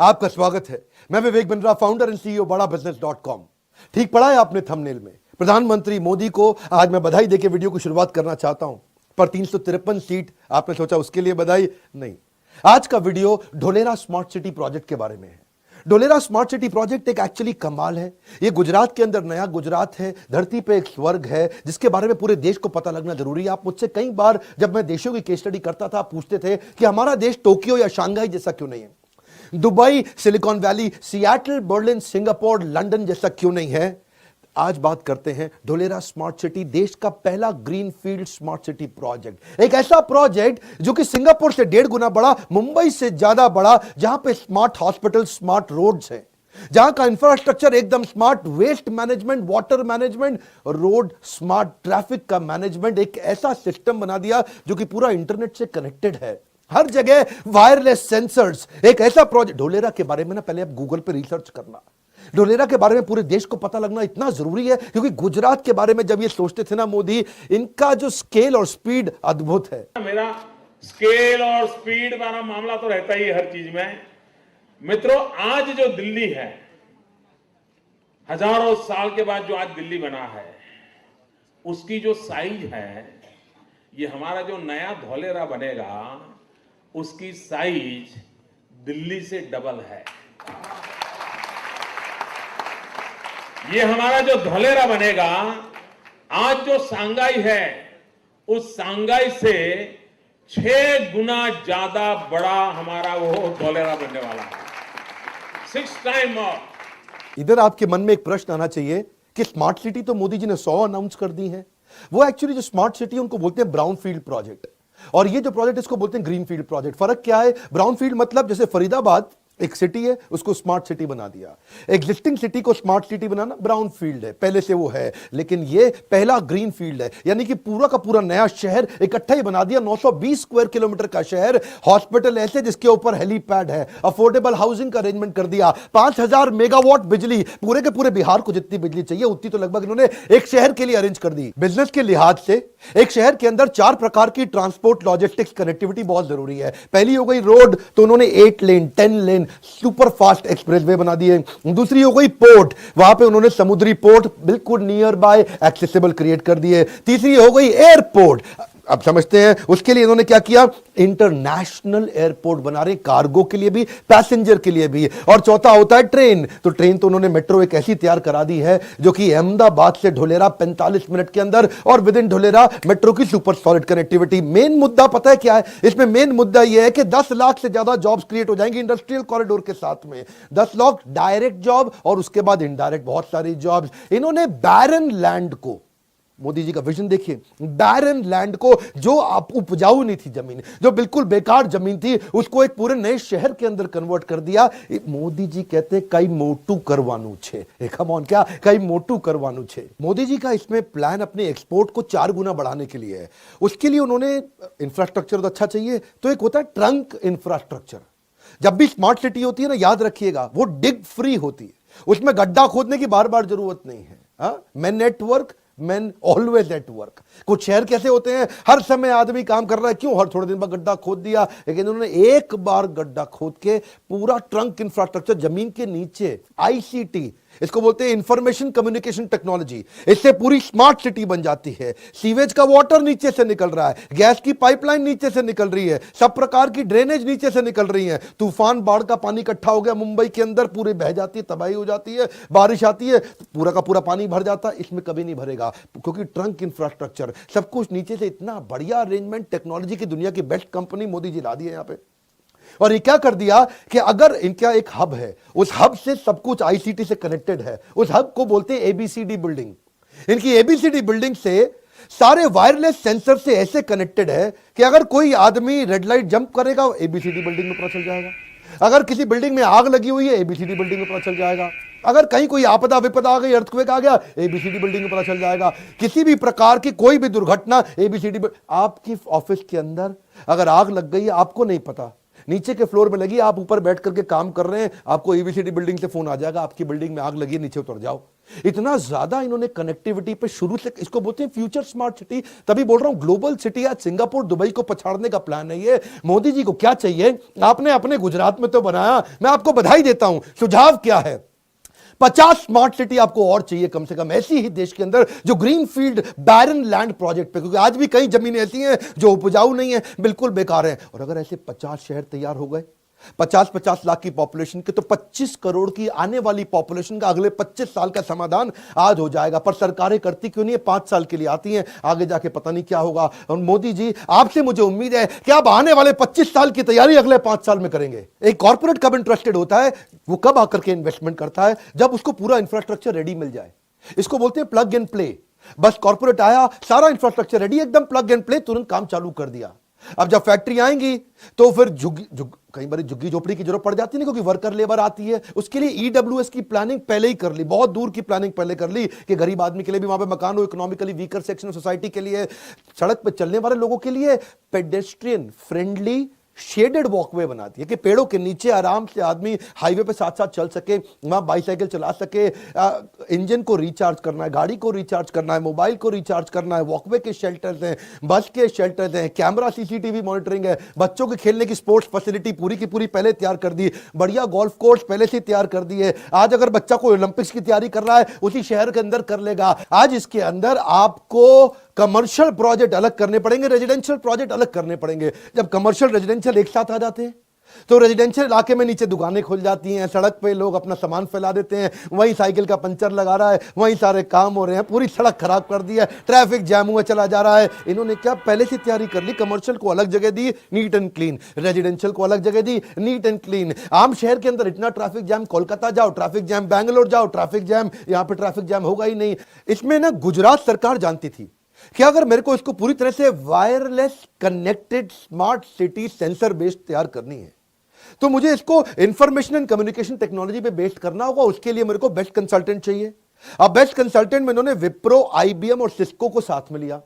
आपका स्वागत है। मैं Vivek Bindra, founder and CEO बड़ा बिजनेस.com। ठीक पढ़ा है आपने थंबनेल में। प्रधानमंत्री मोदी को आज मैं बधाई देके वीडियो की शुरुआत करना चाहता हूं, पर 353 सीट आपने सोचा उसके लिए बधाई नहीं। आज का video Dholera smart city project के बारे में है। ढोलेरा स्मार्ट सिटी प्रोजेक्ट एक एक्चुअली कमाल है। ये गुजरात के अंदर नया गुजरात है, धरती पे एक स्वर्ग है जिसके बारे में पूरे देश को पता लगना जरूरी है। आप मुझसे कई बार जब मैं देशों की केस स्टडी करता था, पूछते थे कि हमारा देश टोक्यो या शंघाई जैसा क्यों नहीं है, Dubai, silicon valley, Seattle, Berlin, Singapore, London जैसा क्यों नहीं है। आज बात करते हैं ढोलेरा स्मार्ट सिटी, देश का पहला ग्रीनफील्ड स्मार्ट सिटी प्रोजेक्ट। एक ऐसा प्रोजेक्ट जो कि सिंगापुर से 1.5 गुना बड़ा, मुंबई से ज्यादा बड़ा, जहां पे स्मार्ट हॉस्पिटल, स्मार्ट रोड्स हैं, जहां का इंफ्रास्ट्रक्चर एकदम smart, waste management, water management, road smart, traffic का मैनेजमेंट, एक ऐसा सिस्टम बना दिया जो कि पूरा इंटरनेट से कनेक्टेड है, हर जगह वायरलेस सेंसर्स। एक ऐसा प्रोजेक्ट ढोलेरा के बारे में ना पहले आप गूगल पे रिसर्च करना। ढोलेरा के बारे में पूरे देश को पता लगना इतना जरूरी है क्योंकि गुजरात के बारे में जब ये सोचते थे ना मोदी, इनका जो स्केल और स्पीड अद्भुत है। मेरा स्केल और स्पीड वाला मामला तो रहता ही है हर चीज में। मित्रों, आज जो दिल्ली है, हजारों साल के बाद जो आज दिल्ली बना है, उसकी जो साइज है, ये हमारा जो नया ढोलेरा बनेगा उसकी साइज दिल्ली से डबल है। ये हमारा जो ढोलेरा बनेगा, आज जो सांगाई है, उस सांगाई से 6 गुना ज्यादा बड़ा हमारा वो ढोलेरा बनने वाला है। 6 टाइम और। इधर आपके मन में एक प्रश्न आना चाहिए कि स्मार्ट सिटी तो मोदी जी ने 100 अनाउंस कर दी है। वो एक्चुअली जो स्मार्ट सिटी उनको बोलते हैं ब्राउन फील्ड प्रोजेक्ट, और ये जो प्रोजेक्ट इसको बोलते हैं ग्रीन फील्ड प्रोजेक्ट। फर्क क्या है? ब्राउन फील्ड मतलब जैसे फरीदाबाद एक सिटी है, उसको स्मार्ट सिटी बना दिया। एग्जिस्टिंग सिटी को स्मार्ट सिटी बनाना ब्राउन फील्ड है, पहले से वो है, लेकिन ये पहला ग्रीन फील्ड है, यानी कि पूरा का पूरा नया शहर इकट्ठा ही बना दिया। 920 स्क्वायर किलोमीटर का शहर, हॉस्पिटल ऐसे जिसके ऊपर हेलीपैड है, अफोर्डेबल हाउसिंग का अरेंजमेंट कर दिया, 5000 मेगावाट बिजली, पूरे के पूरे बिहार को जितनी बिजली चाहिए उतनी तो लगभग इन्होंने एक शहर के लिए अरेंज कर दी। बिजनेस के लिहाज से एक शहर के अंदर 4 प्रकार की ट्रांसपोर्ट, लॉजिस्टिक्स, कनेक्टिविटी बहुत जरूरी है। पहली हो गई रोड, तो उन्होंने 8 लेन, 10 लेन सुपर फास्ट एक्सप्रेसवे बना दिए। दूसरी हो गई पोर्ट, वहां पे उन्होंने समुद्री पोर्ट बिल्कुल नियर बाय एक्सेसिबल क्रिएट कर दिए। तीसरी हो गई एयरपोर्ट, अब समझते हैं उसके लिए इन्होंने क्या किया, इंटरनेशनल एयरपोर्ट बना रहे, कार्गो के लिए भी, पैसेंजर के लिए भी। और चौथा होता है ट्रेन, तो ट्रेन तो उन्होंने मेट्रो एक ऐसी तैयार करा दी है जो कि अहमदाबाद से ढोलेरा 45 मिनट के अंदर, और विद इन ढोलेरा मेट्रो की सुपर सॉलिड कनेक्टिविटी। मेन मुद्दा पता है क्या है इसमें? मेन मुद्दा यह है कि 10 लाख से ज्यादा जॉब्स क्रिएट हो जाएंगे इंडस्ट्रियल कॉरिडोर के साथ में। 10 लाख डायरेक्ट जॉब और उसके बाद इनडायरेक्ट बहुत सारी जॉब्स। इन्होंने बैरन लैंड को, मोदी जी का विजन देखिए, बैरन लैंड को, जो आप उपजाऊ नहीं थी जमीन, जो बिल्कुल बेकार जमीन थी, उसको एक पूरे नए शहर के अंदर कन्वर्ट कर दिया। मोदी जी कहते हैं कई मोटू करवानू छे, कम ऑन, क्या कई मोटू करवानू छे। मोदी जी का इसमें प्लान अपने एक्सपोर्ट को 4 गुना बढ़ाने के लिए है। उसके लिए उन्होंने इंफ्रास्ट्रक्चर तो अच्छा चाहिए, तो एक होता है ट्रंक इंफ्रास्ट्रक्चर। जब भी स्मार्ट सिटी होती है ना, याद रखिएगा, वो डिग फ्री होती है, उसमें गड्ढा खोदने की बार बार जरूरत नहीं है। मैं network, man always at work. कुछ शहर कैसे होते हैं, हर समय आदमी काम कर रहा है, क्यों, हर थोड़े दिन बाद गड्ढा खोद दिया, लेकिन उन्होंने एक बार गड्ढा खोद के पूरा ट्रंक इंफ्रास्ट्रक्चर जमीन के नीचे, आईसीटी, इसको बोलते हैं इंफॉर्मेशन कम्युनिकेशन टेक्नोलॉजी, इससे पूरी स्मार्ट सिटी बन जाती है। सीवेज का वाटर नीचे से निकल रहा है, गैस की पाइपलाइन नीचे से निकल रही है, सब प्रकार की ड्रेनेज नीचे से निकल रही है। तूफान, बाढ़ का पानी इकट्ठा हो गया मुंबई के अंदर, पूरे बह जाती है, तबाही हो जाती है, बारिश आती है, पूरा का पूरा पानी भर जाता है। इसमें कभी नहीं भरेगा क्योंकि ट्रंक इंफ्रास्ट्रक्चर, सब कुछ नीचे से, इतना बढ़िया अरेंजमेंट, टेक्नोलॉजी की दुनिया की बेस्ट कंपनी मोदी जी ला दी है यहां पे। और ये क्या कर दिया कि अगर इनका एक हब है, उस हब से सब कुछ आईसीटी से कनेक्टेड है, उस हब को बोलते हैं एबीसीडी बिल्डिंग। इनकी एबीसीडी बिल्डिंग से सारे वायरलेस सेंसर से ऐसे कनेक्टेड है कि अगर कोई आदमी रेड लाइट जंप करेगा, एबीसीडी बिल्डिंग में पता चल जाएगा। अगर किसी बिल्डिंग में आग लगी हुई है, एबीसीडी बिल्डिंग में पता चल जाएगा। अगर कहीं कोई आपदा विपदा आ गई, अर्थक्वेक आ गया, एबीसीडी बिल्डिंग में पता चल जाएगा। किसी भी प्रकार की कोई भी दुर्घटना, एबीसीडी। आपकी ऑफिस के अंदर अगर आग लग गई है, आपको नहीं पता, नीचे के फ्लोर में लगी, आप ऊपर बैठ करके काम कर रहे हैं, आपको एबीसीडी बिल्डिंग से फोन आ जाएगा, आपकी बिल्डिंग में आग लगी है, नीचे उतर जाओ। इतना ज्यादा इन्होंने कनेक्टिविटी पे शुरू से, इसको बोलते हैं फ्यूचर स्मार्ट सिटी। तभी बोल रहा हूं ग्लोबल सिटी। आज सिंगापुर दुबई को पछाड़ने का प्लान है ये। मोदी जी को क्या चाहिए? आपने अपने गुजरात में तो बनाया, मैं आपको बधाई देता हूं। सुझाव क्या है? 50 स्मार्ट सिटी आपको और चाहिए कम से कम, ऐसी ही देश के अंदर जो green field barren land project पे, क्योंकि आज भी कई जमीनें ऐसी हैं जो उपजाऊ नहीं है, बिल्कुल बेकार है। और अगर ऐसे 50 शहर तैयार हो गए, 50-50 लाख की पॉपुलेशन के, तो 25 करोड़ की आने वाली पॉपुलेशन का अगले 25 साल का समाधान आज हो जाएगा। पर सरकारें करती क्यों नहीं है? 5 साल के लिए आती हैं, आगे जाके पता नहीं क्या होगा। और मोदी जी, आपसे मुझे उम्मीद है कि आप आने वाले 25 साल की तैयारी अगले 5 साल में करेंगे। एक कॉर्पोरेट कब इंटरेस्टेड होता है? वो कब आकर के इन्वेस्टमेंट करता है? जब उसको पूरा इंफ्रास्ट्रक्चर रेडी मिल जाए। इसको बोलते हैं प्लग एंड प्ले। बस कॉर्पोरेट आया, सारा इंफ्रास्ट्रक्चर रेडी, एकदम प्लग एंड प्ले, तुरंत काम चालू कर दिया। अब जब फैक्ट्री आएंगी तो फिर कई बार झुग्गी झोपड़ी की जरूरत पड़ जाती है, क्योंकि वर्कर लेबर आती है। उसके लिए ईडब्ल्यूएस की प्लानिंग पहले ही कर ली, बहुत दूर की प्लानिंग पहले कर ली कि गरीब आदमी के लिए भी वहां पे मकान हो, economically weaker section of society के लिए, सड़क पे चलने वाले लोगों के लिए पेडेस्ट्रियन फ्रेंडली शेडेड वॉकवे बना दिए कि पेड़ों के नीचे आराम से आदमी हाईवे पे साथ साथ चल सके, वहां बाईसाइकिल चला सके, इंजन को रिचार्ज करना है, गाड़ी को रिचार्ज करना है, मोबाइल को रिचार्ज करना है। वॉकवे के शेल्टर्स हैं, बस के शेल्टर्स हैं, कैमरा सीसीटीवी मॉनिटरिंग है, बच्चों के खेलने की स्पोर्ट्स फैसिलिटी पूरी की पूरी पहले तैयार कर दी, बढ़िया गोल्फ कोर्स पहले से तैयार कर दिए। आज अगर बच्चा कोई ओलंपिक्स की तैयारी कर रहा है, उसी शहर के अंदर कर लेगा। आज इसके अंदर आपको कमर्शियल प्रोजेक्ट अलग करने पड़ेंगे, रेजिडेंशियल प्रोजेक्ट अलग करने पड़ेंगे। जब कमर्शियल रेजिडेंशियल एक साथ आ जाते हैं तो रेजिडेंशियल इलाके में नीचे दुकानें खुल जाती हैं, सड़क पे लोग अपना सामान फैला देते हैं, वहीं साइकिल का पंचर लगा रहा है, वहीं सारे काम हो रहे हैं, पूरी सड़क खराब कर दी है, ट्रैफिक जैम हुआ चला जा रहा है। इन्होंने क्या पहले से तैयारी कर ली? कमर्शियल को अलग जगह दी, नीट एंड क्लीन, रेजिडेंशियल को अलग जगह दी, नीट एंड क्लीन। आम शहर के अंदर इतना ट्रैफिक जैम, कोलकाता जाओ ट्रैफिक जैम, बैंगलोर जाओ ट्रैफिक जैम, यहां पर ट्रैफिक जैम होगा ही नहीं। इसमें ना गुजरात सरकार जानती थी कि अगर मेरे को इसको पूरी तरह से wireless connected smart city sensor based तैयार करनी है, तो मुझे इसको इंफॉर्मेशन एंड कम्युनिकेशन टेक्नोलॉजी पे बेस्ड करना होगा। उसके लिए मेरे को बेस्ट कंसल्टेंट चाहिए। अब बेस्ट कंसल्टेंट में इन्होंने विप्रो, आईबीएम और सिस्को को साथ में लिया।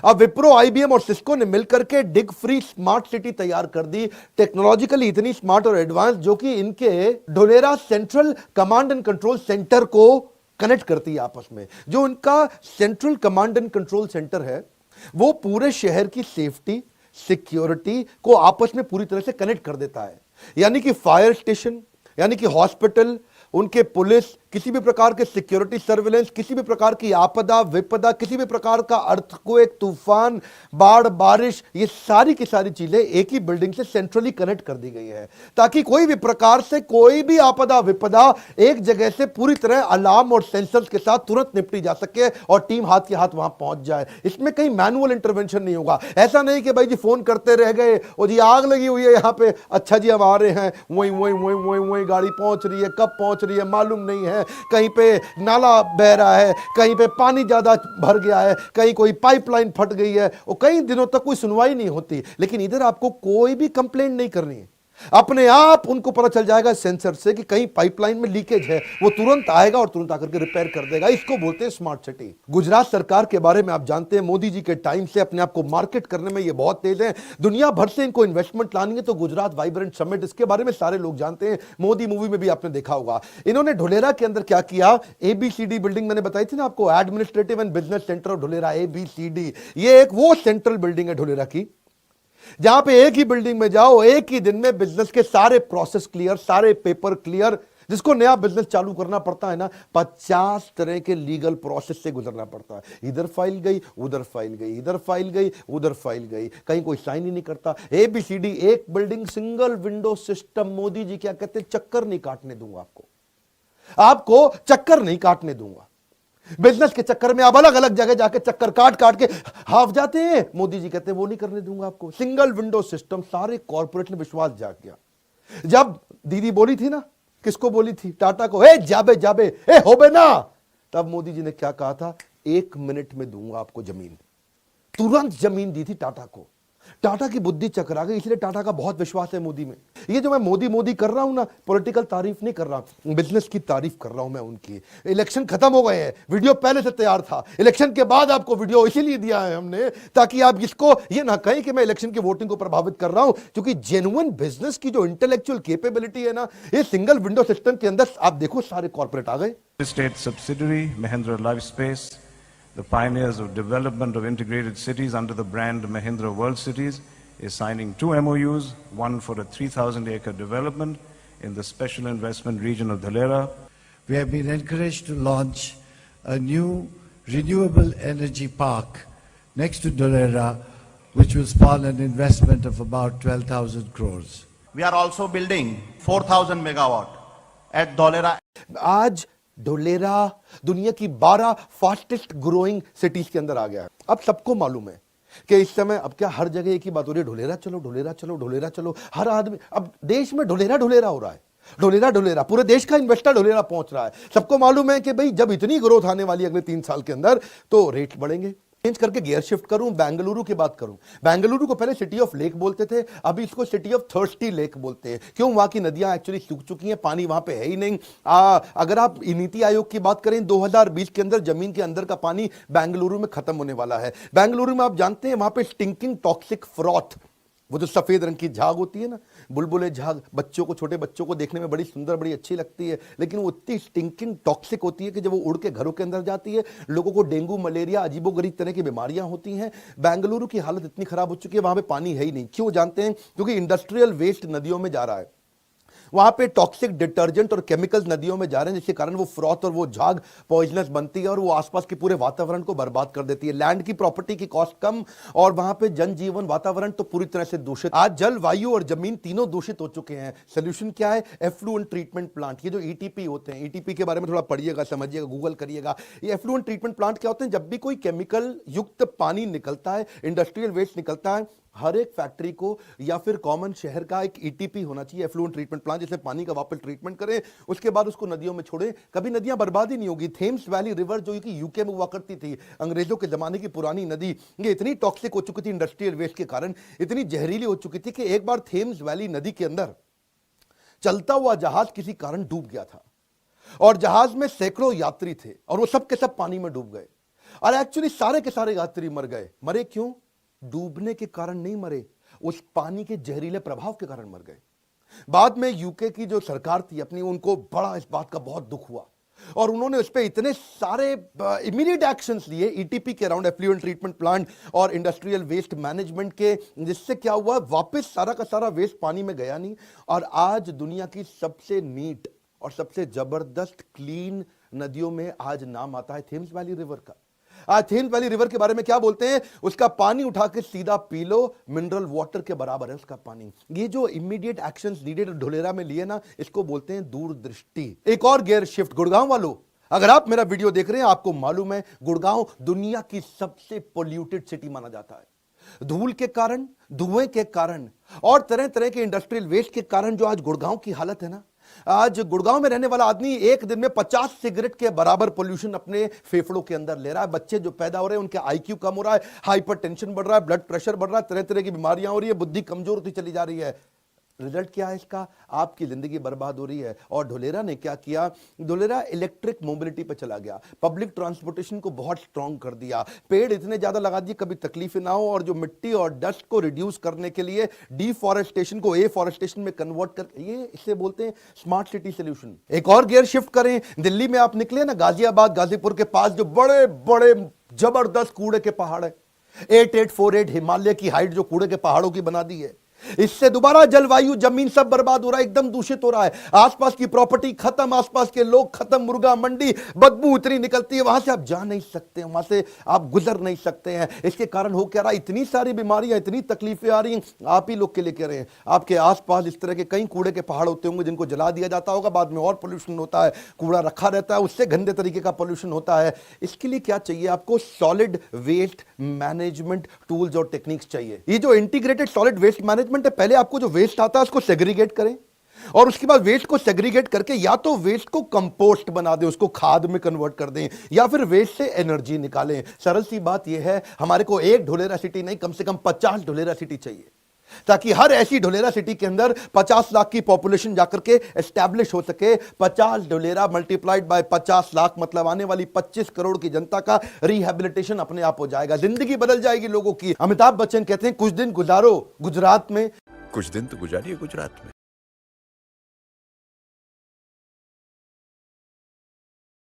अब विप्रो, आईबीएम और सिस्को ने मिलकर के डिग फ्री स्मार्ट सिटी तैयार कर दी, टेक्नोलॉजिकली इतनी स्मार्ट और एडवांस, जो कि इनके Dholera central command and control centre को कनेक्ट करती है आपस में। जो उनका central command and control centre है, वो पूरे शहर की सेफ्टी, सिक्योरिटी को आपस में पूरी तरह से कनेक्ट कर देता है। यानी कि फायर स्टेशन, यानी कि हॉस्पिटल, उनके पुलिस, किसी भी प्रकार के सिक्योरिटी सर्विलेंस, किसी भी प्रकार की आपदा विपदा, किसी भी प्रकार का अर्थक्वेक, तूफान, बाढ़, बारिश, ये सारी की सारी चीजें एक ही बिल्डिंग से सेंट्रली कनेक्ट कर दी गई है, ताकि कोई भी प्रकार से कोई भी आपदा विपदा एक जगह से पूरी तरह अलार्म और सेंसर्स के साथ तुरंत निपटी जा सके और टीम हाथ के हाथ वहां पहुंच जाए। इसमें कहीं मैनुअल इंटरवेंशन नहीं होगा। ऐसा नहीं कि भाई जी फोन करते रह गए और जी आग लगी हुई है यहां पे, अच्छा जी हम आ रहे हैं, वहीं वहीं वहीं वहीं वहीं गाड़ी पहुंच रही है, कब पहुंच रही है मालूम नहीं है, कहीं पे नाला बह रहा है, कहीं पे पानी ज्यादा भर गया है, कहीं कोई पाइपलाइन फट गई है, और कई दिनों तक कोई सुनवाई नहीं होती। लेकिन इधर आपको कोई भी कंप्लेंट नहीं करनी है, अपने आप उनको पता चल जाएगा सेंसर से कि कहीं पाइपलाइन में लीकेज है, वो तुरंत आएगा और तुरंत आकर के रिपेयर कर देगा। इसको बोलते हैं स्मार्ट सिटी। गुजरात सरकार के बारे में आप जानते हैं, मोदी जी के टाइम से अपने आप को मार्केट करने में ये बहुत तेज है। दुनिया भर से इनको इन्वेस्टमेंट लानी है तो गुजरात वाइब्रेंट समिट, इसके बारे में सारे लोग जानते हैं, मोदी मूवी में भी आपने देखा होगा। इन्होंने ढोलेरा के अंदर क्या किया, एबीसीडी बिल्डिंग मैंने बताई थी ना आपको, administrative and business centre of Dholera, ABCD. ये एक वो सेंट्रल बिल्डिंग है ढोलेरा की, जहां पे एक ही बिल्डिंग में जाओ, एक ही दिन में बिजनेस के सारे प्रोसेस क्लियर, सारे पेपर क्लियर। जिसको नया बिजनेस चालू करना पड़ता है ना, 50 तरह के लीगल प्रोसेस से गुजरना पड़ता है। इधर फाइल गई, उधर फाइल गई, इधर फाइल गई, उधर फाइल गई, कहीं कोई साइन ही नहीं करता। एबीसीडी, एक building, single window system. Modi ji क्या कहते हैं, चक्कर नहीं काटने दूंगा आपको चक्कर नहीं काटने दूंगा। बिजनेस के चक्कर में आप अलग अलग जगह जाके चक्कर काट काट के हाफ जाते हैं, मोदी जी कहते हैं वो नहीं करने दूंगा आपको। सिंगल विंडो सिस्टम, सारे कॉर्पोरेट ने विश्वास जाग गया। जब दीदी बोली थी ना, किसको बोली थी, टाटा को, ए जाबे जाबे, ए होबे ना, तब मोदी जी ने क्या कहा था, 1 मिनट में दूंगा आपको जमीन। तुरंत जमीन दी थी टाटा को। टाटा की बुद्धि चकरा गई, इसलिए टाटा का बहुत विश्वास है मोदी में। ये जो मैं मोदी मोदी कर रहा हूं ना, पॉलिटिकल तारीफ नहीं कर रहा, बिजनेस की तारीफ कर रहा हूं मैं उनकी। इलेक्शन खत्म हो गए हैं, वीडियो पहले से तैयार था, इलेक्शन के बाद आपको वीडियो इसीलिए दिया है हमने ताकि आप इसको ये ना कहें कि मैं इलेक्शन की वोटिंग को प्रभावित कर रहा हूं, क्योंकि जेन्युइन बिजनेस की जो इंटेलेक्चुअल कैपेबिलिटी है ना, ये सिंगल विंडो सिस्टम के अंदर आप देखो सारे कॉर्पोरेट आ गए। State subsidiary, Mahindra Lifespace, the pioneers of development of integrated cities under the brand Mahindra World Cities, is signing 2 MOUs, one for a 3,000-acre development in the special investment region of Dhalera. We have been encouraged to launch a new renewable energy park next to Dhalera, which will spawn an investment of about 12,000 crores. We are also building 4,000 megawatt at Dholera. आज ढोलेरा दुनिया की 12 fastest growing cities के अंदर आ गया है। अब सबको मालूम है कि इस समय अब क्या हर जगह एक ही बात हो रही है, ढोलेरा चलो, ढोलेरा चलो, ढोलेरा चलो। हर आदमी अब देश में ढोलेरा ढोलेरा हो रहा है, ढोलेरा ढोलेरा, पूरे देश का इन्वेस्टर ढोलेरा पहुंच रहा है। सबको मालूम है कि भाई जब इतनी ग्रोथ आने वाली है अगले 3 साल के अंदर, तो रेट बढ़ेंगे। चेंज करके गियर शिफ्ट करूं, बेंगलुरु की बात करूं। बेंगलुरु को पहले सिटी ऑफ लेक बोलते थे, अभी इसको सिटी ऑफ थर्स्टी लेक बोलते हैं। क्यों? वहां की नदियां एक्चुअली सूख चुकी हैं, पानी वहां पे है ही नहीं। अगर आप नीति आयोग की बात करें, 2020 के अंदर जमीन के अंदर का पानी बेंगलुरु में खत्म होने वाला है। बेंगलुरु में आप जानते हैं वहां पे स्टिंकिंग टॉक्सिक फ्रॉथ, वो जो सफेद रंग की झाग होती है ना, बुलबुले झाग, बच्चों को, छोटे बच्चों को देखने में बड़ी सुंदर, बड़ी अच्छी लगती है, लेकिन वो इतनी स्टिंकिंग टॉक्सिक होती है कि जब वो उड़ के घरों के अंदर जाती है, लोगों को डेंगू, मलेरिया, अजीबोगरीब तरह की बीमारियां होती हैं। बेंगलुरु की हालत इतनी खराब हो चुकी है, वहां पे पानी है ही नहीं। क्यों जानते हैं? क्योंकि इंडस्ट्रियल वेस्ट नदियों में जा रहा है, वहां पे टॉक्सिक डिटर्जेंट और केमिकल्स नदियों में जा रहे हैं, जिसके कारण वो फ्रॉथ और वो झाग पॉइजनस बनती है और वो आसपास के पूरे वातावरण को बर्बाद कर देती है। लैंड की प्रॉपर्टी की कॉस्ट कम और वहां पे जनजीवन, वातावरण तो पूरी तरह से दूषित। आज जल, वायु और जमीन तीनों दूषित हो चुके हैं। सोल्यूशन क्या है? Effluent treatment plant. ये जो ईटीपी होते हैं, ईटीपी के बारे में थोड़ा पढ़िएगा, समझिएगा, गूगल करिएगा। ये एफ्लुएंट ट्रीटमेंट प्लांट क्या होते हैं? जब भी कोई केमिकल युक्त पानी निकलता है, इंडस्ट्रियल वेस्ट निकलता है, हर एक फैक्ट्री को या फिर कॉमन शहर का एक ईटीपी होना चाहिए, एफ्लुएंट ट्रीटमेंट प्लांट, जिससे पानी का वापस ट्रीटमेंट करें, उसके बाद उसको नदियों में छोड़ें। कभी नदियां बर्बाद ही नहीं होगी। थेम्स वैली रिवर जो कि यूके में हुआ करती थी, अंग्रेजों के जमाने की पुरानी नदी, ये इतनी टॉक्सिक हो चुकी थी इंडस्ट्रियल वेस्ट के कारण, इतनी जहरीली हो चुकी थी कि एक बार थेम्स वैली नदी के अंदर चलता हुआ जहाज किसी कारण डूब गया था और जहाज में सैकड़ों यात्री थे और वो सब के सब पानी में डूब गए। और एक्चुअली सारे के सारे यात्री मर गए। मरे क्यों? डूबने के कारण नहीं मरे, उस पानी के जहरीले प्रभाव के कारण मर गए। बाद में यूके की जो सरकार थी अपनी, उनको बड़ा इस बात का बहुत दुख हुआ और उन्होंने उस पर इतने सारे इमीडिएट एक्शंस लिए ईटीपी के अराउंड, एफ्लुएंट ट्रीटमेंट प्लांट और इंडस्ट्रियल वेस्ट मैनेजमेंट के, जिससे क्या हुआ, वापस सारा का सारा वेस्ट पानी में गया नहीं। और आज दुनिया की सबसे नीट और सबसे जबरदस्त क्लीन नदियों में आज नाम आता है थेम्स वैली रिवर का। आज थेम्स वैली रिवर के बारे में क्या बोलते हैं? उसका पानी उठा के सीधा पी लो, मिनरल वाटर के बराबर है उसका पानी। ये जो इमीडिएट एक्शंस नीडेड ढोलेरा में लिए ना, इसको बोलते हैं दूरदृष्टि। एक और गियर शिफ्ट, गुड़गांव वालों, अगर आप मेरा वीडियो देख रहे हैं, आपको मालूम है गुड़गांव दुनिया की सबसे पोल्यूटेड सिटी माना जाता है। धूल के कारण, धुएं के कारण और तरह तरह के इंडस्ट्रियल वेस्ट के कारण जो आज गुड़गांव की हालत है ना, आज गुड़गांव में रहने वाला आदमी एक दिन में 50 सिगरेट के बराबर पोल्यूशन अपने फेफड़ों के अंदर ले रहा है। बच्चे जो पैदा हो रहे हैं उनके आईक्यू कम हो रहा है, हाइपरटेंशन बढ़ रहा है, ब्लड प्रेशर बढ़ रहा है, तरह तरह की बीमारियां हो रही है, बुद्धि कमजोर होती चली जा रही है। रिजल्ट क्या है इसका? आपकी जिंदगी बर्बाद हो रही है। और ढोलेरा ने क्या किया? ढोलेरा इलेक्ट्रिक मोबिलिटी पे चला गया, पब्लिक ट्रांसपोर्टेशन को बहुत स्ट्रांग कर दिया, पेड़ इतने ज्यादा लगा दिए कभी तकलीफें ना हो, और जो मिट्टी और डस्ट को रिड्यूस करने के लिए डिफॉरेस्टेशन को एफॉरेस्टेशन में कन्वर्ट कर, ये इसे बोलते हैं स्मार्ट सिटी सोल्यूशन। एक और गियर शिफ्ट करें, दिल्ली में आप निकले ना, गाजियाबाद, गाजीपुर के पास जो बड़े बड़े जबरदस्त कूड़े के पहाड़ है, 8848 हिमालय की हाइट जो कूड़े के पहाड़ों की बना दी है, इससे दोबारा जलवायु, जमीन सब बर्बाद हो रहा है, एकदम दूषित हो रहा है। आसपास की प्रॉपर्टी खत्म, आसपास के लोग खत्म, मुर्गा मंडी, बदबू इतनी निकलती है, वहां से आप जा नहीं सकते, वहां से आप गुजर नहीं सकते हैं। इसके कारण हो क्या रहा? इतनी सारी बीमारियां, इतनी तकलीफें आ रही हैं, आप ही लोग के लिए कह रहे हैं। आपके आसपास इस तरह के कई कूड़े के पहाड़ होते होंगे जिनको जला दिया जाता होगा, बाद में और पोल्यूशन होता है, कूड़ा रखा रहता है, उससे गंदे तरीके का पोल्यूशन होता है। इसके लिए क्या चाहिए आपको? सॉलिड वेस्ट मैनेजमेंट टूल्स और टेक्निक्स चाहिए। ये जो इंटीग्रेटेड सॉलिड वेस्ट मैनेजमेंट है, पहले आपको जो वेस्ट आता है उसको सेग्रीगेट करें और उसके बाद वेस्ट को सेग्रीगेट करके या तो वेस्ट को कंपोस्ट बना दें, उसको खाद में कन्वर्ट कर दें, या फिर वेस्ट से एनर्जी निकालें। सरल सी बात यह है, हमारे को एक ढोलेरा सिटी नहीं, कम से कम 50 ढोलेरा सिटी चाहिए, ताकि हर ऐसी ढोलेरा सिटी के अंदर 50 लाख की पॉपुलेशन जाकर के एस्टैब्लिश हो सके। 50 ढोलेरा मल्टीप्लाइड बाय 50 लाख मतलब आने वाली 25 करोड़ की जनता का रिहैबिलिटेशन अपने आप हो जाएगा, जिंदगी बदल जाएगी लोगों की। अमिताभ बच्चन कहते हैं कुछ दिन गुजारो गुजरात में, कुछ दिन तो गुजारिए गुजरात में।